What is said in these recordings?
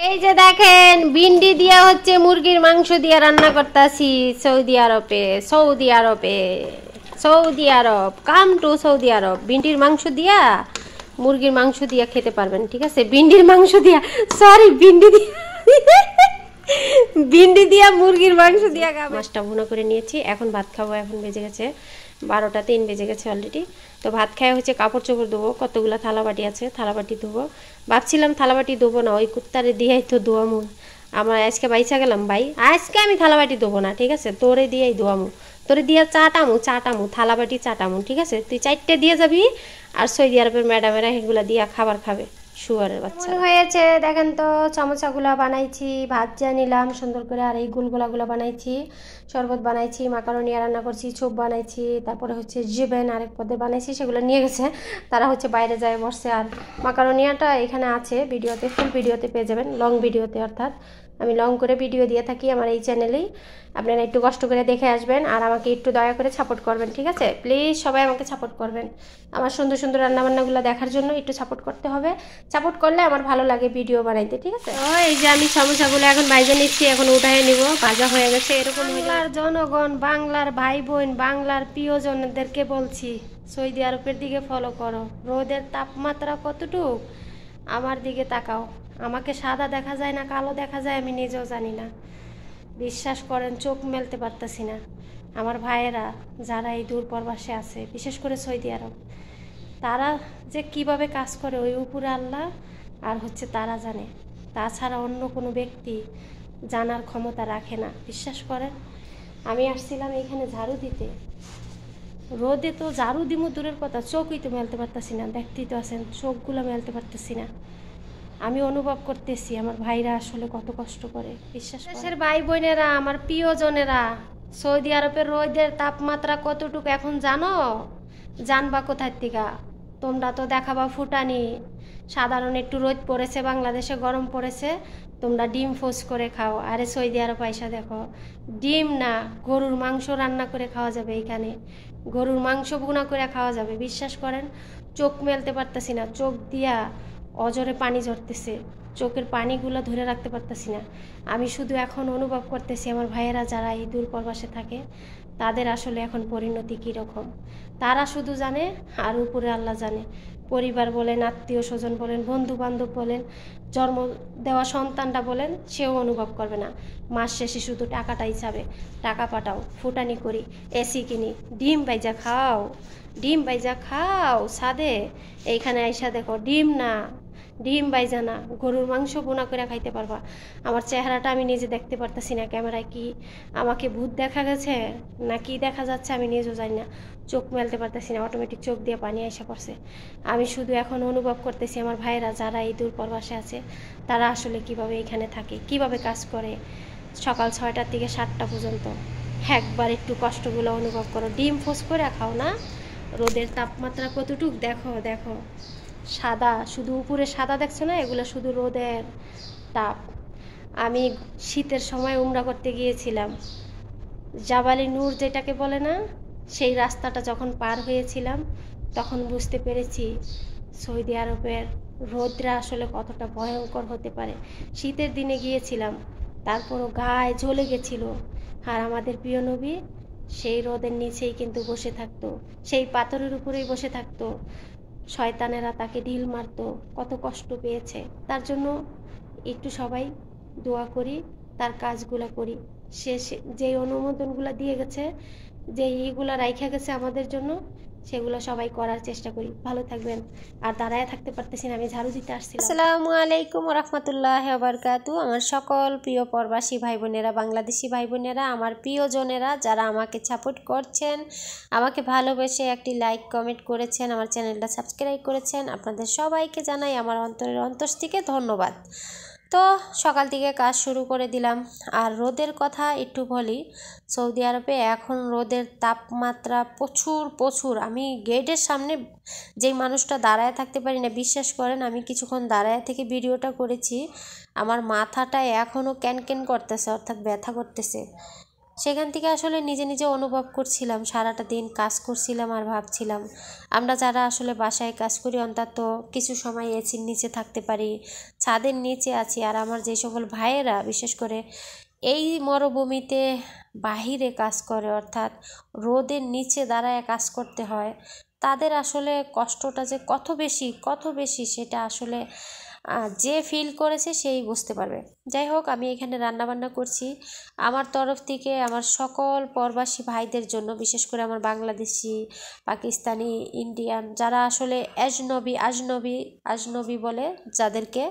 এই যে দেখেন ভিন্ডি দিয়া হচ্ছে মুরগির মাংস দিয়া রান্না করতেছি সৌদি আরবে। Saudi Arab, come to Saudi Arab. ভিন্ডির মাংস দিয়া মুরগির মাংস দিয়া খেতে পারবেন, ঠিক আছে? ভিন্ডির মাংস দিয়া, সরি ভিন্ডি দিয়া মুরগির মাংস দিয়া খাবো। মাছটা ভুনা করে নিয়েছি, এখন ভাত খাবো। এখন বেজে গেছে 12টা 3 বেজে গেছে অলরেডি। তো ভাত খায় হচ্ছে কাপড় চোপড় ধোবো, কতগুলো থালাবাটি আছে, থালাবাটি ধোবো। ভাবছিলাম থালাবাটি ধোবো না, ওই কুত্তারে দিয়েই তো ধোয়ামু। আমার আজকে বাইসা গেলাম ভাই, আজকে আমি থালাবাটি ধোবো না, ঠিক আছে? তোরে দিয়েই ধোয়ামু, তোরে দিয়ে চাটামু থালাবাটি চাটামু, ঠিক আছে? তুই 4টে দিয়ে যাবি, আর সৌদি আরবের ম্যাডামেরা এগুলা দিয়া খাবার খাবে। শুয়ারের বাচ্চা হয়েছে দেখেন তো। চামচাগুলা বানাইছি, ভাত যা নিলাম সুন্দর করে, আর এই গুলগুলাগুলো বানাইছি, শরবত বানাইছি, মাকারোনিয়া রান্না করছি, চুপ বানাইছি, তারপরে হচ্ছে জিবেন আরেক পদে বানাইছি, সেগুলো নিয়ে গেছে তারা, হচ্ছে বাইরে যায় বসছে। আর মাকারোনিয়াটা এখানে আছে ভিডিওতে, ফুল ভিডিওতে পেয়ে যাবেন, লং ভিডিওতে। অর্থাৎ আমি লং করে ভিডিও দিয়ে থাকি আমার এই চ্যানেলেই, আপনারা একটু কষ্ট করে দেখে আসবেন, আর আমাকে একটু দয়া করে সাপোর্ট করবেন, ঠিক আছে? প্লিজ সবাই আমাকে সাপোর্ট করবেন, আমার সুন্দর সুন্দর রান্নাবান্নাগুলো দেখার জন্য একটু সাপোর্ট করতে হবে। সাপোর্ট করলে আমার ভালো লাগে ভিডিও বানাইতে, ঠিক আছে? ও এই যে আমি সমোসাগুলো এখন ভাইজা নিচ্ছি, এখন উঠায় নিব, ভাজা হয়ে গেছে। এরকম বাংলার জনগণ, বাংলার ভাই বোন, বাংলার প্রিয়জনদেরকে বলছি, সৌদি আরবের দিকে ফলো করো। রোদের তাপমাত্রা কতটুকু আমার দিকে তাকাও। আমাকে সাদা দেখা যায় না কালো দেখা যায় আমি নিজেও জানি না, বিশ্বাস করেন চোখ মেলতে পারতেছি না। আমার ভাইয়েরা যারা এই দূর প্রবাসে আছে, বিশেষ করে সৌদি আরব, তারা যে কিভাবে কাজ করে ওই উপরে আল্লাহ আর হচ্ছে তারা জানে, তাছাড়া অন্য কোনো ব্যক্তি জানার ক্ষমতা রাখে না, বিশ্বাস করেন। আমি আসছিলাম এখানে ঝাড়ু দিতে, রোদে তো ঝাড়ু দিমু দূরের কথা, চোখই তো মেলতে পারতেছি না, দেখতেই তো আছেন চোখগুলো মেলতে পারতেছি না। আমি অনুভব করতেছি আমার ভাইরা আসলে কত কষ্ট করে, বিশ্বাস করেন। দেশের ভাই বোনেরা, আমার প্রিয়জনেরা, সৌদি আরবের রোদের তাপমাত্রা কতটুকু এখন জানো? জানবা কোথার থেকে? তোমরা তো দেখাবা ফুটানি, সাধারণ একটু রোদ পড়েছে, বাংলাদেশে গরম পড়েছে, তোমরা ডিম ফোস করে খাও। আরে সৌদি আরব পয়সা দেখো, ডিম না গরুর মাংস রান্না করে খাওয়া যাবে এইখানে, গরুর মাংস ভুনা করে খাওয়া যাবে, বিশ্বাস করেন। চোখ মেলতে পারতেছি না, চোখ দিয়া অজরে পানি ঝরতেছে, চোখের পানিগুলো ধরে রাখতে পারতেছি না। আমি শুধু এখন অনুভব করতেছি আমার ভাইয়েরা যারা এই দূর প্রবাসে থাকে, তাদের আসলে এখন পরিণতি কীরকম তারা শুধু জানে, আর উপরে আল্লাহ জানে। পরিবার বলেন, আত্মীয় স্বজন বলেন, বন্ধু বান্ধব বলেন, জন্ম দেওয়া সন্তানটা বলেন, সেও অনুভব করবে না। মাস শেষে শুধু টাকাটাই চাবে, টাকা পাঠাও, ফুটানি করি, এসি কিনি, ডিম বাইজা খাও ছাদে। এইখানে আইসা দেখো ডিম না, ডিম বাইজা না, গরুর মাংস বোনা করে খাইতে পারবা। আমার চেহারাটা আমি নিজে দেখতে পারতেছি না, ক্যামেরায় কি আমাকে ভূত দেখা গেছে না কি দেখা যাচ্ছে আমি নিজেও জানি না। চোখ মেলতে পারতেছি না, অটোমেটিক চোখ দিয়ে পানি এসে পড়ছে। আমি শুধু এখন অনুভব করতেছি আমার ভাইয়েরা যারা এই দূর প্রবাসে আছে, তারা আসলে কিভাবে এখানে থাকে, কিভাবে কাজ করে সকাল 6টার থেকে 7টা পর্যন্ত। একবার একটু কষ্টগুলো অনুভব করো, ডিম ফোস করে খাও না। রোদের তাপমাত্রা কতটুক দেখো, দেখো সাদা, শুধু উপরে সাদা দেখছো না, এগুলো শুধু রোদের তাপ। আমি শীতের সময় উমরা করতে গিয়েছিলাম, জাবালি নূর যেটাকে বলে না, সেই রাস্তাটা যখন পার হয়েছিলাম তখন বুঝতে পেরেছি সৌদি আরবের রোদরা আসলে কতটা ভয়ঙ্কর হতে পারে। শীতের দিনে গিয়েছিলাম, তারপরও গায়ে জ্বলে গেছিল। আর আমাদের প্রিয় নবী সেই রোদের নিচেই কিন্তু বসে থাকতো, সেই পাথরের উপরেই বসে থাকতো, শয়তানেরা তাকে ঢিল মারতো, কত কষ্ট পেয়েছে। তার জন্য একটু সবাই দোয়া করি, তার কাজগুলো করি। সে যেই অনুমোদনগুলো দিয়ে গেছে, যে এইগুলো রাইখা গেছে আমাদের জন্য, সেগুলো সবাই করার চেষ্টা করি। ভালো থাকবেন। আর দাঁড়ায় থাকতে পারতেছি না, আমি ঝাড়ু দিতে আসছিলাম। আসসালামু আলাইকুম রাহমাতুল্লাহি ওয়া বারাকাতু। আমার সকল প্রিয় প্রবাসী ভাই বোনেরা, বাংলাদেশি ভাই বোনেরা, আমার প্রিয়জনেরা যারা আমাকে সাপোর্ট করছেন, আমাকে ভালোবেসে একটি লাইক কমেন্ট করেছেন, আমার চ্যানেলটা সাবস্ক্রাইব করেছেন, আপনাদের সবাইকে জানাই আমার অন্তরের অন্তর থেকে ধন্যবাদ। তো সকাল থেকে কাজ শুরু করে দিলাম। আর রোদের কথা একটু বলি, সৌদি আরবে এখন রোদের তাপমাত্রা প্রচুর। আমি গেটের সামনে যেই মানুষটা দাঁড়ায় থাকতে পারি না, বিশ্বাস করেন। আমি কিছুক্ষণ দাঁড়ায় থেকে ভিডিওটা করেছি, আমার মাথাটা এখনও ক্যানক্যান করতেছে, অর্থাৎ ব্যথা করতেছে। সেখান থেকে আসলে নিজে নিজে অনুভব করছিলাম, সারাটা দিন কাজ করছিলাম আর ভাবছিলাম আমরা যারা আসলে বাসায় কাজ করি অন্তত কিছু সময় এসির নিচে থাকতে পারি, ছাদের নিচে আছি। আর আমার যে সকল ভাইয়েরা বিশেষ করে এই মরুভূমিতে বাহিরে কাজ করে, অর্থাৎ রোদের নিচে দাঁড়ায় কাজ করতে হয়, তাদের আসলে কষ্টটা যে কত বেশি সেটা আসলে যে ফিল করেছে সেই বুঝতে পারবে। যাই হোক, আমি এখানে রান্নাবান্না করছি আমার তরফ থেকে আমার সকল প্রবাসী ভাইদের জন্য, বিশেষ করে আমার বাংলাদেশি, পাকিস্তানি, ইন্ডিয়ান যারা আসলে আজনবী বলে যাদেরকে,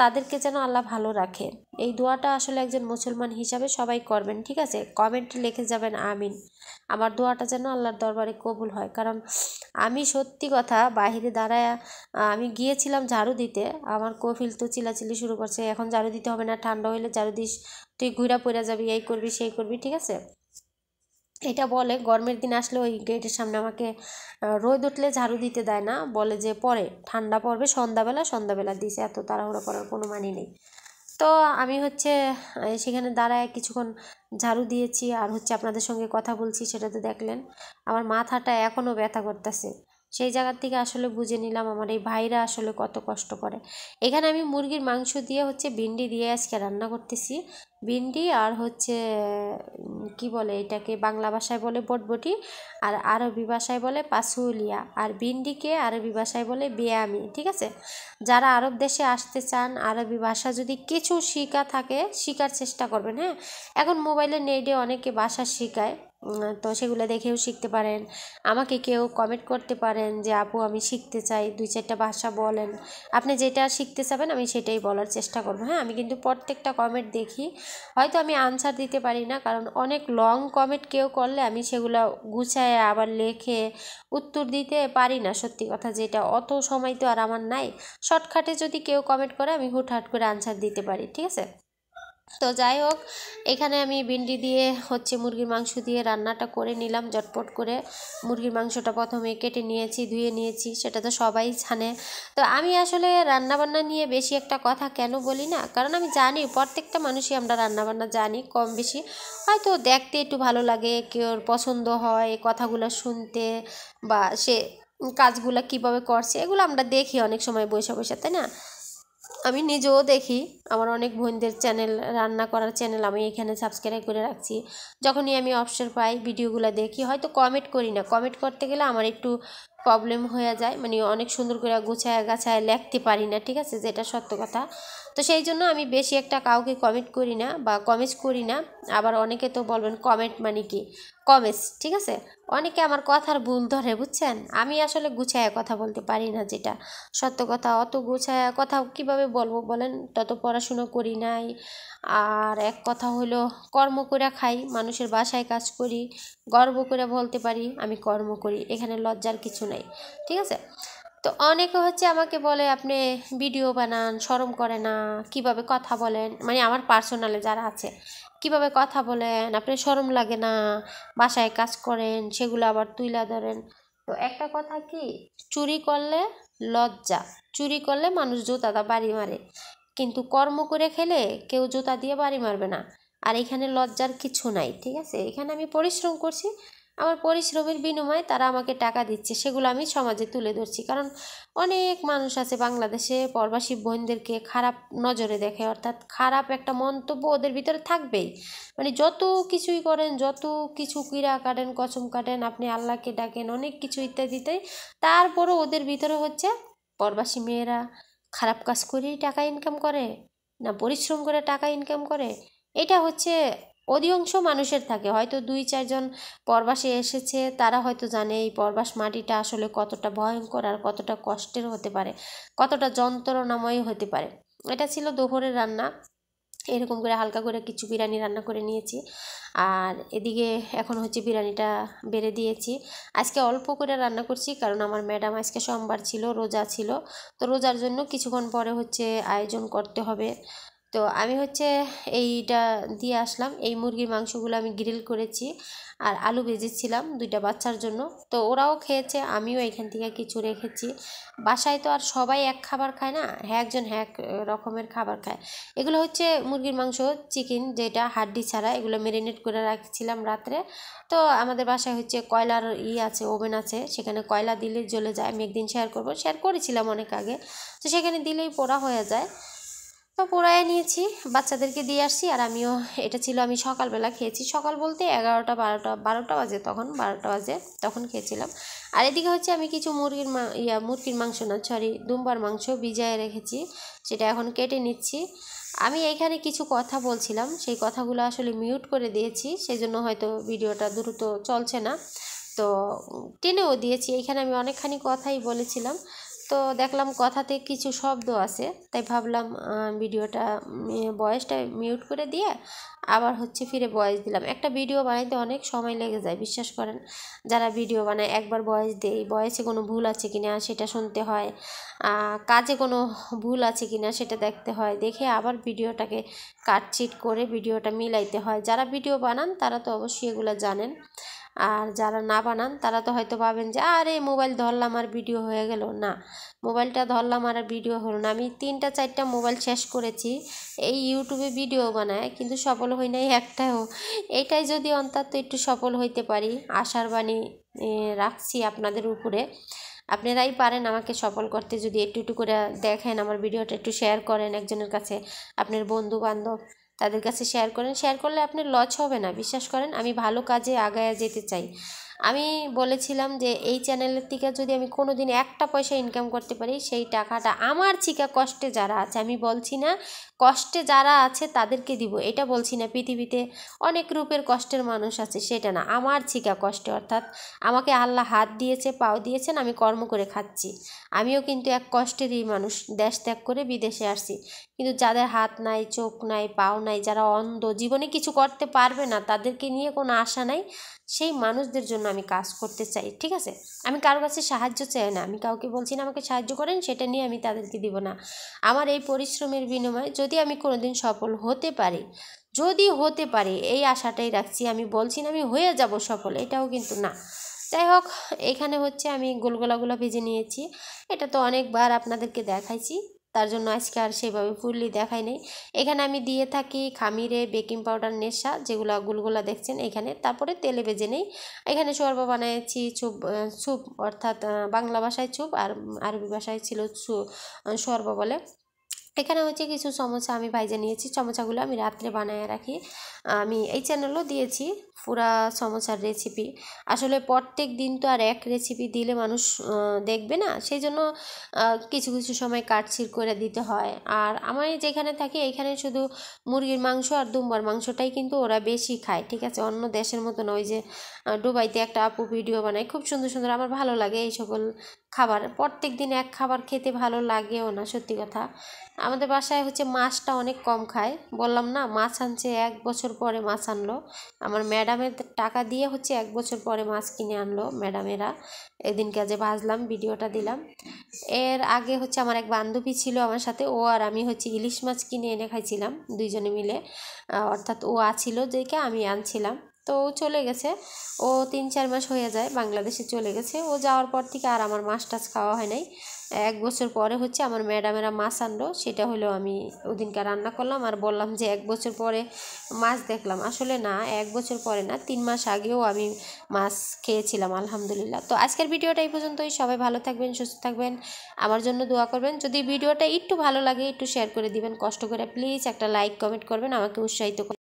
তাদেরকে যেন আল্লাহ ভালো রাখে। এই দোয়াটা আসলে একজন মুসলমান হিসাবে সবাই করবেন, ঠিক আছে? কমেন্টে লিখে যাবেন আমিন। আমার দোয়াটা যেন আল্লাহর দরবারে কবুল হয়। কারণ আমি সত্যি কথা বাহিরে দাঁড়ায় আমি গিয়েছিলাম ঝাড়ু দিতে, আমার কফিল তো চিল্লাচিল্লি শুরু করছে, এখন ঝাড়ু দিতে হবে না, ঠান্ডা হইলে ঝাড়ু দিস, তুই ঘুরা পড়ে যাবি, এই করবি সেই করবি, ঠিক আছে? এটা বলে গরমের দিন আসলে ওই গেটের সামনে আমাকে রোদ উঠলে ঝাড়ু দিতে দেয় না, বলে যে পরে ঠান্ডা পড়বে সন্ধ্যাবেলা দিছে, এত তাড়াহুড়ো করার কোনো মানে নেই। তো আমি হচ্ছে সেখানে দাঁড়ায় কিছুক্ষণ ঝাড়ু দিয়েছি আর হচ্ছে আপনাদের সঙ্গে কথা বলছি, সেটা তো দেখলেন। আমার মাথাটা এখনও ব্যথা করতেছে। সেই জায়গার থেকে আসলে বুঝে নিলাম আমার এই ভাইরা আসলে কত কষ্ট করে। এখানে আমি মুরগির মাংস দিয়ে হচ্ছে ভিন্ডি দিয়ে আজকে রান্না করতেছি। ভিন্ডি আর হচ্ছে কি বলে এটাকে, বাংলা ভাষায় বলে বটবটি, আর আরবি ভাষায় বলে পাসুলিয়া, আর ভিন্ডিকে আরবি ভাষায় বলে বেয়ামি, ঠিক আছে? যারা আরব দেশে আসতে চান, আরবি ভাষা যদি কিছু শেখার চেষ্টা করবেন। হ্যাঁ, এখন মোবাইলের নেটে অনেকে ভাষা শেখায়, তো সেগুলো দেখেও শিখতে পারেন। আমাকে কেউ কমেন্ট করতে পারেন যে আপু আমি শিখতে চাই, 2-4টা ভাষা বলেন। আপনি যেটা শিখতে চাবেন আমি সেটাই বলার চেষ্টা করবো। হ্যাঁ, আমি কিন্তু প্রত্যেকটা কমেন্ট দেখি, হয়তো আমি আনসার দিতে পারি না, কারণ অনেক লং কমেন্ট কেউ করলে আমি সেগুলো গুছায় আবার লেখে উত্তর দিতে পারি না। সত্যি কথা যেটা, অত সময় তো আর আমার নাই। শর্টকাটে যদি কেউ কমেন্ট করে আমি হুটহাট করে আনসার দিতে পারি, ঠিক আছে? তো যাই হোক, এখানে আমি ভিন্ডি দিয়ে হচ্ছে মুরগির মাংস দিয়ে রান্নাটা করে নিলাম ঝটপট করে। মুরগির মাংসটা প্রথমে কেটে নিয়েছি, ধুয়ে নিয়েছি, সেটা তো সবাই জানে। তো আমি আসলে রান্নাবান্না নিয়ে বেশি একটা কথা কেন বলি না, কারণ আমি জানি প্রত্যেকটা মানুষই আমরা রান্নাবান্না জানি কম বেশি, হয়তো দেখতে একটু ভালো লাগে, কেউর পছন্দ হয় কথাগুলো শুনতে, বা সে কাজগুলো কিভাবে করছে এগুলো আমরা দেখি অনেক সময় বসে বসে, তাই না? আমি নিজেও দেখি, আমার অনেক বোনদের চ্যানেল, রান্না করার চ্যানেল আমি এখানে সাবস্ক্রাইব করে রাখছি। যখনই আমি অবসর পাই ভিডিওগুলো দেখি, হয়তো কমেন্ট করি না, কমেন্ট করতে গেলে আমার একটু প্রবলেম হয়ে যায়, মানে অনেক সুন্দর করে গুছায় গাছায় লিখতে পারি না, ঠিক আছে, যেটা সত্য কথা। তো সেই জন্য আমি বেশি একটা কাউকে কমেন্ট করি না বা কমেন্টস করি না। আবার অনেকে তো বলবেন কমেন্ট মানে কি, কমেন্টস, ঠিক আছে? অনেকে আমার কথার ভুল ধরে, বুঝছেন? আমি আসলে গুছায় কথা বলতে পারি না, যেটা সত্য কথা। অত গুছায় কথা কিভাবে বলবো বলেন? তত পড়াশুনো করি নাই। আর এক কথা হলো, কর্ম করে খাই, মানুষের বাসায় কাজ করি, গর্ব করে বলতে পারি আমি কর্ম করি, এখানে লজ্জার কিছু নাই, ঠিক আছে? তো অনেকে হচ্ছে আমাকে বলে আপনি ভিডিও বানান, শরম করে না, কিভাবে কথা বলেন, মানে আমার পার্সোনালে যারা আছে, কিভাবে কথা বলেন, আপনার শরম লাগে না, বাসায় কাজ করেন সেগুলো আবার তুইলা ধরেন। তো একটা কথা কি, চুরি করলে লজ্জা, চুরি করলে মানুষ জুতা বাড়ি মারে, কিন্তু কর্ম করে খেলে কেউ জুতা দিয়ে বাড়ি মারবে না। আর এখানে লজ্জার কিছু নাই, ঠিক আছে? এখানে আমি পরিশ্রম করছি, আমার পরিশ্রমের বিনিময়ে তারা আমাকে টাকা দিচ্ছে, সেগুলো আমি সমাজে তুলে ধরছি। কারণ অনেক মানুষ আছে বাংলাদেশে প্রবাসী বোনদেরকে খারাপ নজরে দেখে, অর্থাৎ খারাপ একটা মন্তব্য ওদের ভিতরে থাকবেই। মানে যত কিছুই করেন, যত কিছু কিরা কাটেন, কসম কাটেন, আপনি আল্লাহকে ডাকেন, অনেক কিছু ইত্যাদিতে, তারপরও ওদের ভিতরে হচ্ছে প্রবাসী মেয়েরা খারাপ কাজ করেই টাকা ইনকাম করে, না পরিশ্রম করে টাকা ইনকাম করে, এটা হচ্ছে অধিকাংশ মানুষের থাকে। হয়তো 2-4 জন প্রবাসে এসেছে, তারা হয়তো জানে এই প্রবাস মাটিটা আসলে কতটা ভয়ঙ্কর আর কতটা কষ্টের হতে পারে, কতটা যন্ত্রণাময় হতে পারে। এটা ছিল দুপুরের রান্না। এরকম করে হালকা করে কিছু বিরিয়ানি রান্না করে নিয়েছি, আর এদিকে এখন হচ্ছে বিরিয়ানিটা বেড়ে দিয়েছি। আজকে অল্প করে রান্না করছি, কারণ আমার ম্যাডাম আজকে সোমবার ছিল, রোজা ছিল, তো রোজার জন্য কিছুক্ষণ পরে হচ্ছে আয়োজন করতে হবে। তো আমি হচ্ছে এইটা দিয়ে আসলাম। এই মুরগির মাংসগুলো আমি গ্রিল করেছি আর আলু ভেজেছিলাম 2টা বাচ্চার জন্য। তো ওরাও খেয়েছে, আমিও এখান থেকে কিছু রেখেছি। বাসায় তো আর সবাই এক খাবার খায় না, একজন এক রকমের খাবার খায়। এগুলো হচ্ছে মুরগির মাংস, চিকেন যেটা হাড্ডি ছাড়া, এগুলো ম্যারিনেট করে রাখছিলাম রাত্রে। তো আমাদের বাসায় হচ্ছে কয়লার আছে, ওভেন আছে, সেখানে কয়লা দিলে জ্বলে যায়। আমি একদিন শেয়ার করেছিলাম অনেক আগে। তো সেখানে দিলেই পোড়া হয়ে যায়। তো পোড়ায় নিয়েছি, বাচ্চাদেরকে দিয়ে আসছি। আর আমিও, এটা ছিল আমি সকালবেলা খেয়েছি, সকাল বলতে 11টা 12টা বাজে, তখন 12টা বাজে তখন খেয়েছিলাম। আর এদিকে হচ্ছে আমি কিছু মুরগির মাংস না, সরি, দুম্বার মাংস ভিজায় রেখেছি, সেটা এখন কেটে নিচ্ছি। আমি এইখানে কিছু কথা বলছিলাম, সেই কথাগুলো আসলে মিউট করে দিয়েছি, সেই জন্য হয়তো ভিডিওটা দ্রুত চলছে না। তো টেনেও দিয়েছি, এইখানে আমি অনেকখানি কথাই বলেছিলাম। তো দেখলাম কথাতে কিছু শব্দ আছে, তাই ভাবলাম ভিডিওটা ভয়েসটা মিউট করে দিয়ে আবার হচ্ছে ফিরে ভয়েস দিলাম। একটা ভিডিও বানাইতে অনেক সময় লেগে যায়, বিশ্বাস করেন। যারা ভিডিও বানায় একবার ভয়েস দেয়, ভয়েসে কোনো ভুল আছে কিনা সেটা শুনতে হয়, কাজে কোনো ভুল আছে কিনা সেটা দেখতে হয়, দেখে আবার ভিডিওটাকে কাটছিট করে ভিডিওটা মিলাইতে হয়। যারা ভিডিও বানান তারা তো অবশ্যই এগুলো জানেন, আর যারা না বানান তারা তো হয়তো ভাবেন যে আরে মোবাইল ধরলাম আর ভিডিও হয়ে গেল। না, মোবাইলটা ধরলাম আর ভিডিও হলো না। আমি 3টা 4টা মোবাইল শেষ করেছি এই ইউটিউবে ভিডিও বানায়, কিন্তু সফল হই নাই একটাও। এইটাই যদি অন্তত একটু সফল হইতে পারি, আশার বাণী রাখছি আপনাদের উপরে। আপনারাই পারেন আমাকে সফল করতে, যদি একটু একটু করে দেখেন, আমার ভিডিওটা একটু শেয়ার করেন একজনের কাছে, আপনার বন্ধু বান্ধব তাদের কাছে শেয়ার করেন। শেয়ার করলে আপনার লস হবে না, বিশ্বাস করেন। আমি ভালো কাজে আগায় যেতে চাই। আমি বলেছিলাম যে এই চ্যানেলের থেকে যদি আমি কোনো দিন একটা পয়সা ইনকাম করতে পারি, সেই টাকাটা আমার চিকা কষ্টে যারা আছে, আমি বলছি না কষ্টে যারা আছে তাদেরকে দিব, এটা বলছি না। পৃথিবীতে অনেক রূপের কষ্টের মানুষ আছে, সেটা না, আমার চিকা কষ্টে, অর্থাৎ আমাকে আল্লাহ হাত দিয়েছে, পাও দিয়েছেন, আমি কর্ম করে খাচ্ছি। আমিও কিন্তু এক কষ্টেরই মানুষ, দেশ ত্যাগ করে বিদেশে আসছি। কিন্তু যাদের হাত নাই, চোখ নাই, পাও নাই, যারা অন্ধ, জীবনে কিছু করতে পারবে না, তাদেরকে নিয়ে কোনো আশা নাই, সেই মানুষদের জন্য আমি কাজ করতে চাই, ঠিক আছে। আমি কারোর কাছে সাহায্য চাই না, আমি কাউকে বলছি না আমাকে সাহায্য করেন, সেটা নিয়ে আমি তাদেরকে দিব না। আমার এই পরিশ্রমের বিনিময়ে যদি আমি কোনোদিন সফল হতে পারি, যদি হতে পারি, এই আশাটাই রাখছি। আমি বলছি না আমি হয়ে যাব সফল, এটাও কিন্তু না। যাই হোক, এখানে হচ্ছে আমি গোলগোলাগুলো ভেজে নিয়েছি। এটা তো অনেকবার আপনাদেরকে দেখাইছি, তার জন্য আজকে আর সেভাবে ফুললি দেখাই নেই। এখানে আমি দিয়ে থাকি খামিরে বেকিং পাউডার, নেশা, যেগুলো গুলগুলা দেখছেন এখানে, তারপরে তেলে ভেজে নেই। এখানে শোরবা বানিয়েছি, স্যুপ অর্থাৎ বাংলা ভাষায় স্যুপ, আর আরবি ভাষায় ছিল শোরবা বলে। এখানে হচ্ছে কিছু সমোসা আমি ভাইজে নিয়েছি, সমোসাগুলো আমি রাত্রে বানায় রাখি। আমি এই চ্যানেলও দিয়েছি পুরা সমোসার রেসিপি। আসলে প্রত্যেক দিন তো আর এক রেসিপি দিলে মানুষ দেখবে না, সেই জন্য কিছু কিছু সময় কাটছির করে দিতে হয়। আর আমি যেখানে থাকি এখানে শুধু মুরগির মাংস আর দুম্বার মাংসটাই কিন্তু ওরা বেশি খায়, ঠিক আছে। অন্য দেশের মতো নয় যে দুবাইতে একটা আপু ভিডিও বানায় খুব সুন্দর সুন্দর, আমার ভালো লাগে এই সকল খাবার। প্রত্যেক দিন এক খাবার খেতে ভালো লাগেও না, সত্যি কথা। আমাদের বাসায় হচ্ছে মাছটা অনেক কম খায়, বললাম না, মাছ আনছে 1 বছর পরে মাছ আনলো। আমার ম্যাডামের টাকা দিয়ে হচ্ছে 1 বছর পরে মাছ কিনে আনলো ম্যাডামেরা। এদিনকে যে ভাজলাম, ভিডিওটা দিলাম। এর আগে হচ্ছে আমার এক বান্ধবী ছিল আমার সাথে, ও আর আমি হচ্ছে ইলিশ মাছ কিনে এনে খাইছিলাম দুইজনে মিলে, অর্থাৎ ও আছিল যেকে আমি আনছিলাম। তো ও চলে গেছে, ও 3-4 মাস হয়ে যায় বাংলাদেশে চলে গেছে। ও যাওয়ার পর থেকে আর আমার মাছ টাছ খাওয়া হয় নাই। 1 বছর পরে হচ্ছে আমার ম্যাডামেরা মাছ আনলো, সেটা হলো আমি ওদিনকে রান্না করলাম। আর বললাম যে 1 বছর পরে মাছ দেখলাম, আসলে না, 1 বছর পরে না, 3 মাস আগেও আমি মাছ খেয়েছিলাম, আলহামদুলিল্লাহ। তো আজকের ভিডিওটা এই পর্যন্তই। সবাই ভালো থাকবেন, সুস্থ থাকবেন, আমার জন্য দোয়া করবেন। যদি ভিডিওটা একটু ভালো লাগে একটু শেয়ার করে দিবেন, কষ্ট করে প্লিজ একটা লাইক কমেন্ট করবেন, আমাকে উৎসাহিত